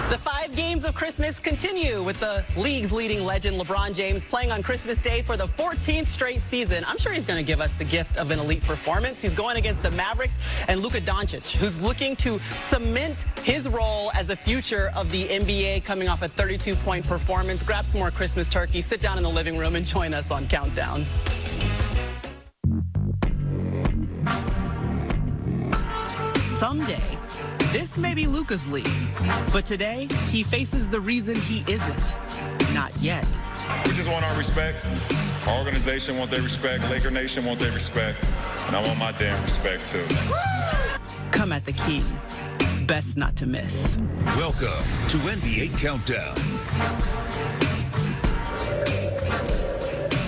The 5 games of Christmas continue with the league's leading legend LeBron James playing on Christmas Day for the 14th straight season. I'm sure he's going to give us the gift of an elite performance. He's going against the Mavericks and Luka, who's looking to cement his role as the future of the NBA, coming off a 32-point performance. Grab some more Christmas turkey, sit down in the living room, and join us on Countdown. Someday, this may be Luka's league, but today he faces the reason he isn't. Not yet. We just want our respect. Our organization want their respect. Laker Nation want their respect. And I want my damn respect too. Come at the king. Best not to miss. Welcome to NBA Countdown.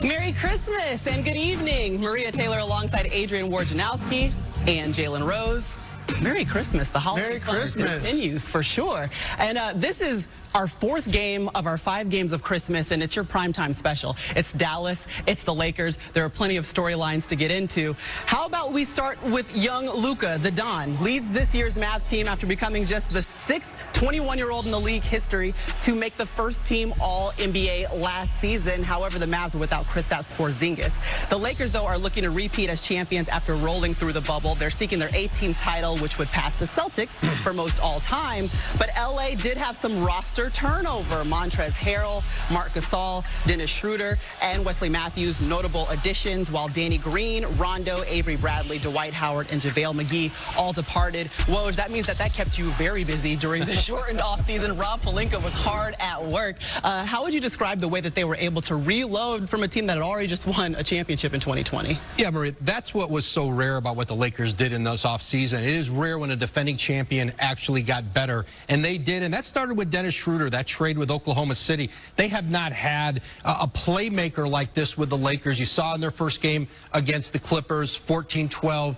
Merry Christmas and good evening. Maria Taylor alongside Adrian Wojnarowski and Jalen Rose. Merry Christmas. The holiday fun continues for sure. And this is our 4th game of our 5 games of Christmas, and it's your primetime special. It's Dallas, it's the Lakers. There are plenty of storylines to get into. How about we start with young Luka, the Don, leads this year's Mavs team after becoming just the 6th 21-year-old in the league history to make the first team All-NBA last season. However, the Mavs are without Kristaps Porzingis. The Lakers, though, are looking to repeat as champions after rolling through the bubble. They're seeking their 18th title, which would pass the Celtics for most all-time. But LA did have some roster turnover. Montrezl Harrell, Marc Gasol, Dennis Schroeder, and Wesley Matthews, notable additions, while Danny Green, Rondo, Avery Bradley, Dwight Howard, and JaVale McGee all departed. Woj, that means that kept you very busy during the shortened offseason. Rob Pelinka was hard at work. How would you describe the way that they were able to reload from a team that had already just won a championship in 2020? Yeah, Maria, that's what was so rare about what the Lakers did in this offseason. It is rare when a defending champion actually got better, and they did, and that started with Dennis Schroeder, that trade with Oklahoma City. They have not had a playmaker like this with the Lakers. You saw in their first game against the Clippers, 14-12,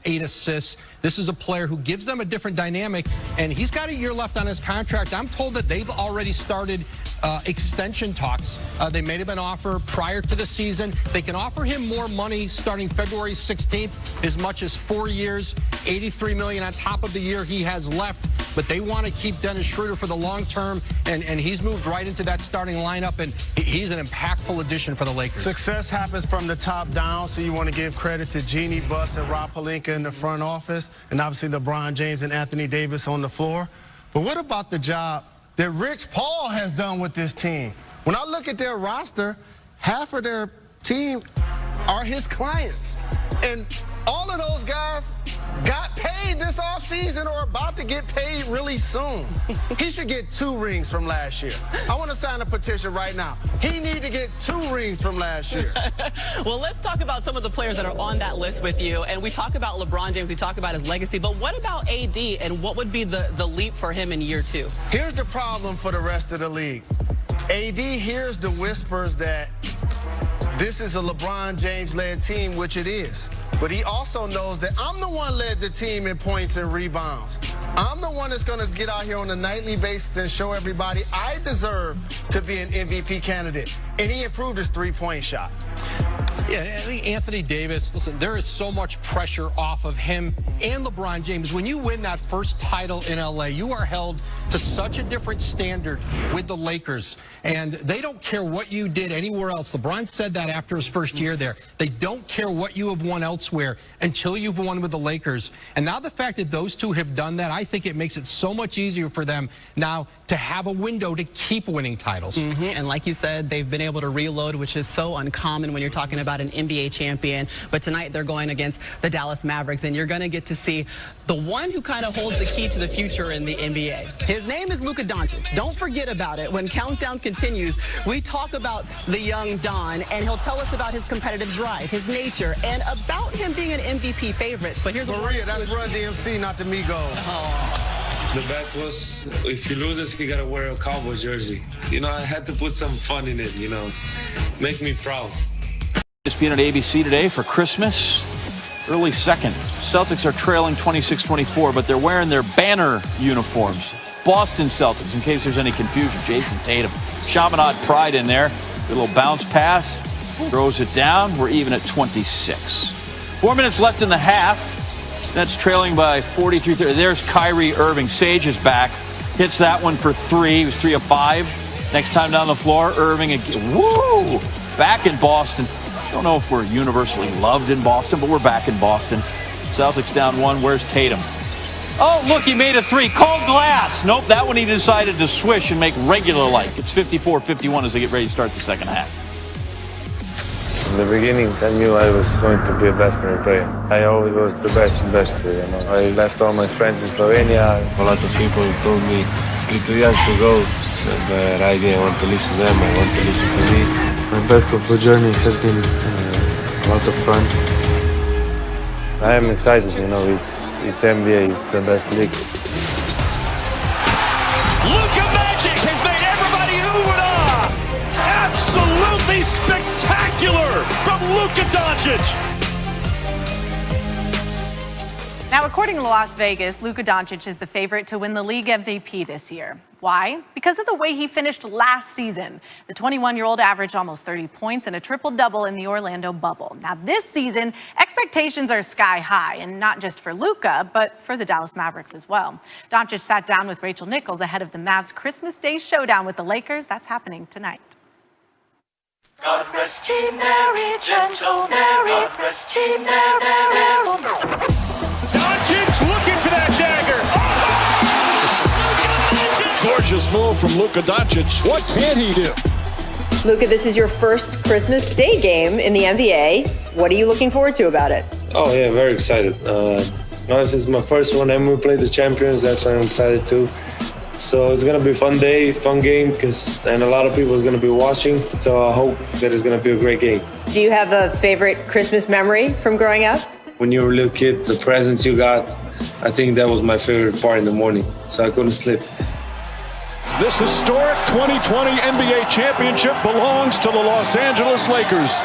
8 assists. This is a player who gives them a different dynamic, and he's got a year left on his contract. I'm told that they've already started extension talks. They made him an offer prior to the season. They can offer him more money starting February 16th, as much as 4 years, $83 million on top of the year he has left. But they want to keep Dennis Schroeder for the long term, and he's moved right into that starting lineup, and he's an impactful addition for the Lakers. Success happens from the top down, so you want to give credit to Jeannie Buss and Rob Pelinka in the front office, and obviously LeBron James and Anthony Davis on the floor. But what about the job that Rich Paul has done with this team? When I look at their roster, half of their team are his clients. And all of those guys got paid this offseason or about to get paid really soon. He should get 2 rings from last year. I want to sign a petition right now. He needs to get 2 rings from last year. Well, let's talk about some of the players that are on that list with you. And we talk about LeBron James, we talk about his legacy, but what about AD, and what would be the leap for him in year 2? Here's the problem for the rest of the league. AD hears the whispers that this is a LeBron James-led team, which it is. But he also knows that I'm the one led the team in points and rebounds. I'm the one that's going to get out here on a nightly basis and show everybody I deserve to be an MVP candidate. And he improved his 3-point shot. Yeah, Anthony Davis, listen, there is so much pressure off of him and LeBron James. When you win that first title in LA, you are held to such a different standard with the Lakers, and they don't care what you did anywhere else. LeBron said that after his first year there. They don't care what you have won elsewhere until you've won with the Lakers. And now the fact that those two have done that, I think it makes it so much easier for them now to have a window to keep winning titles. And like you said, they've been able to reload, which is so uncommon when you're talking about an NBA champion. But tonight they're going against the Dallas Mavericks, and you're going to get to see the one who kind of holds the key to the future in the NBA. His name is Luka. Don't forget about it. When Countdown continues, we talk about the young Don, and he'll tell us about his competitive drive, his nature, and about him being an MVP favorite. But here's Maria, that's Run DMC, not the Migos. The bet was, if he loses, he gotta wear a Cowboy jersey. You know, I had to put some fun in it, you know, make me proud. ESPN at ABC today for Christmas, early second. Celtics are trailing 26-24, but they're wearing their banner uniforms. Boston Celtics, in case there's any confusion. Jason Tatum, Chaminade Pride in there. A little bounce pass, throws it down. We're even at 26. 4 minutes left in the half. That's trailing by 43. There's Kyrie Irving. Sage is back. hits that one for 3. He was 3 of 5. Next time down the floor, Irving again. Woo! Back in Boston. Don't know if we're universally loved in Boston, but we're back in Boston. Celtics down 1. Where's Tatum? Oh, look, he made a 3. Called glass. Nope, that one he decided to swish and make regular-like. It's 54-51 as they get ready to start the second half. In the beginning, I knew I was going to be a basketball player. I always was the best in basketball, you know. I left all my friends in Slovenia. A lot of people told me, you're too young to go, but I didn't want to listen to them. I want to listen to me. My basketball journey has been a lot of fun. I am excited, you know, it's NBA, it's the best league. Luka Magic has made everybody ooh and ah! Absolutely spectacular from Luka Doncic! Now, according to Las Vegas, Luka Doncic is the favorite to win the league MVP this year. Why? Because of the way he finished last season. The 21-year-old averaged almost 30 points and a triple-double in the Orlando bubble. Now, this season, expectations are sky high, and not just for Luka, but for the Dallas Mavericks as well. Doncic sat down with Rachel Nichols ahead of the Mavs' Christmas Day showdown with the Lakers. That's happening tonight. God rest ye merry, gentle Mary. God rest ye merry. Doncic looking for that dagger. Gorgeous move from Luka Doncic. What can he do? Luka, this is your first Christmas Day game in the NBA. What are you looking forward to about it? Oh yeah, very excited. This is my first one, and we play the champions. That's why I'm excited too. So it's gonna be a fun day, fun game, and a lot of people is gonna be watching. So I hope that it's gonna be a great game. Do you have a favorite Christmas memory from growing up? When you were a little kid, the presents you got, I think that was my favorite part in the morning. So I couldn't sleep. This historic 2020 NBA championship belongs to the Los Angeles Lakers.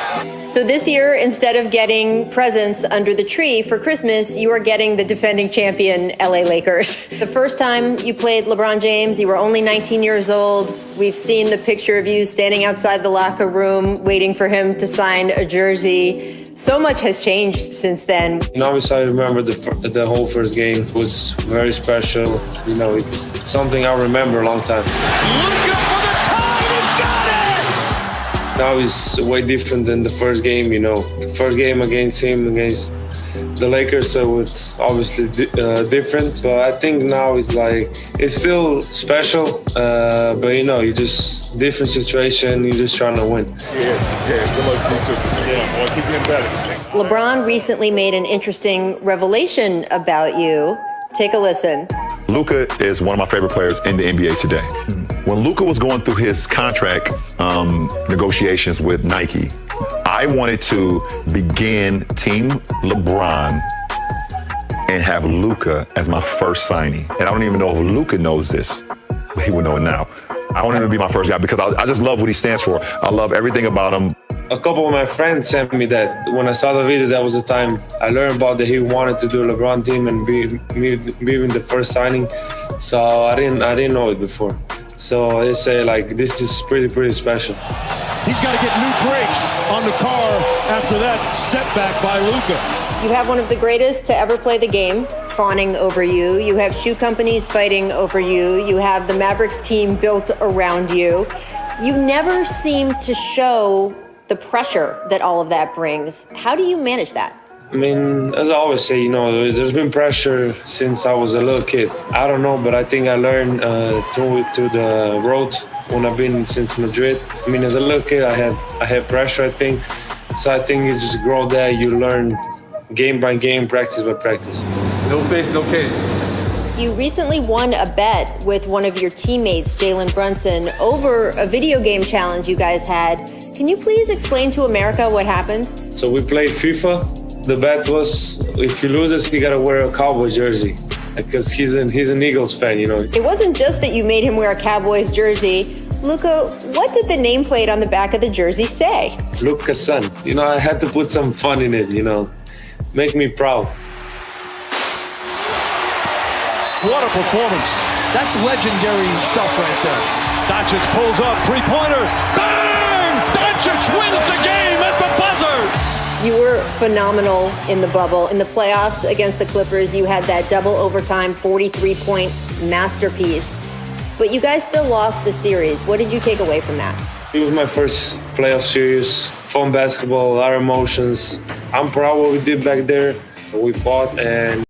So this year, instead of getting presents under the tree for Christmas, you are getting the defending champion LA Lakers. The first time you played LeBron James, you were only 19 years old. We've seen the picture of you standing outside the locker room waiting for him to sign a jersey. So much has changed since then. Obviously, I remember the whole first game. It was very special. You know, it's something I remember a long time. Luka for the tie, he got it! Now it's way different than the first game, you know. First game against him, against the Lakers, so it's obviously different. But I think now it's still special, but you know, you just, different situation, you're just trying to win. Yeah, good luck to you too. Yeah, boy, keep getting better. LeBron recently made an interesting revelation about you. Take a listen. Luka is one of my favorite players in the NBA today. When Luka was going through his contract negotiations with Nike, I wanted to begin Team LeBron and have Luka as my first signing. And I don't even know if Luka knows this, but he would know it now. I want him to be my first guy because I just love what he stands for. I love everything about him. A couple of my friends sent me that. When I saw the video, that was the time I learned about that he wanted to do a LeBron team and be the first signing. So I didn't know it before. So they say this is pretty special. He's got to get new brakes on the car after that step back by Luka. You have one of the greatest to ever play the game fawning over you. You have shoe companies fighting over you. You have the Mavericks team built around you. You never seem to show the pressure that all of that brings. How do you manage that? I mean, as I always say, you know, there's been pressure since I was a little kid. I don't know, but I think I learned through the road when I've been since Madrid. I mean, as a little kid, I had pressure, I think. So I think you just grow there, you learn game by game, practice by practice. No face, no case. You recently won a bet with one of your teammates, Jalen Brunson, over a video game challenge you guys had. Can you please explain to America what happened? So we played FIFA. The bet was, if he loses, he gotta wear a Cowboy jersey because he's an Eagles fan, you know. It wasn't just that you made him wear a Cowboys jersey. Luka, what did the nameplate on the back of the jersey say? Luka's son. You know, I had to put some fun in it, you know, make me proud. What a performance. That's legendary stuff right there. Doncic pulls up, three-pointer, bang! Doncic wins the game at the buzzer! You were phenomenal in the bubble. In the playoffs against the Clippers, you had that double overtime 43-point masterpiece. But you guys still lost the series. What did you take away from that? It was my first playoff series. Fun basketball, a lot of emotions. I'm proud of what we did back there. We fought and